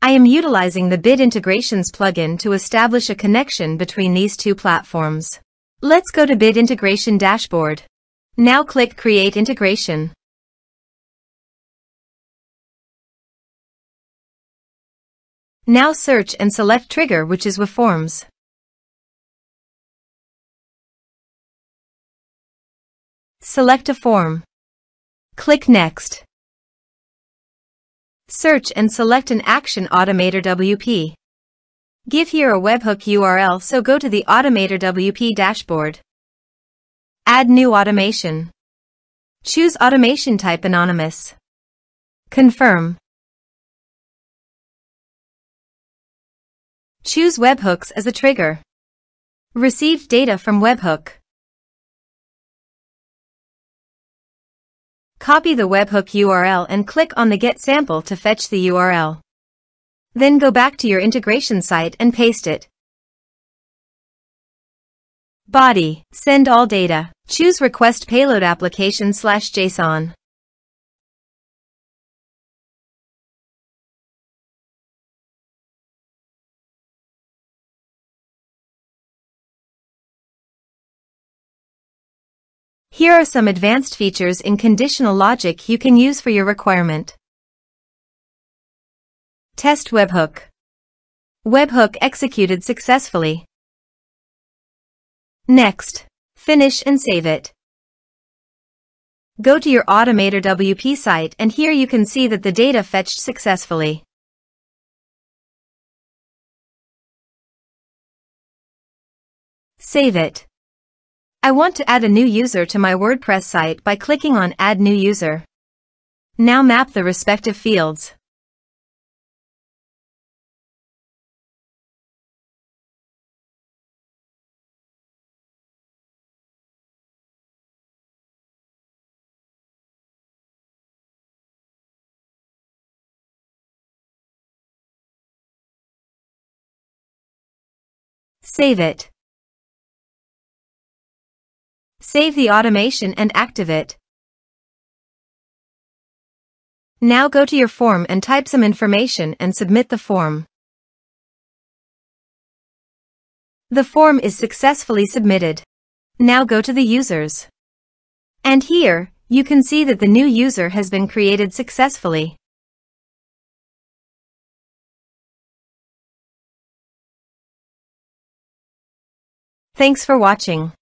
I am utilizing the Bit Integrations plugin to establish a connection between these two platforms. Let's go to Bit Integration Dashboard. Now click Create Integration. Now search and select Trigger, which is weForms. Select a form. Click Next. Search and select an action AutomatorWP. Give here a webhook URL, so go to the AutomatorWP dashboard. Add new automation. Choose automation type anonymous. Confirm. Choose webhooks as a trigger. Received data from webhook. Copy the webhook URL and click on the Get Sample to fetch the URL. Then go back to your integration site and paste it. Body, send all data. Choose Request Payload Application/JSON. Here are some advanced features in conditional logic you can use for your requirement. Test webhook. Webhook executed successfully. Next. Finish and save it. Go to your AutomatorWP site, and here you can see that the data fetched successfully. Save it. I want to add a new user to my WordPress site by clicking on Add New User. Now map the respective fields. Save it. Save the automation and active it. Now go to your form and type some information and submit the form. The form is successfully submitted. Now go to the users. And here, you can see that the new user has been created successfully. Thanks for watching.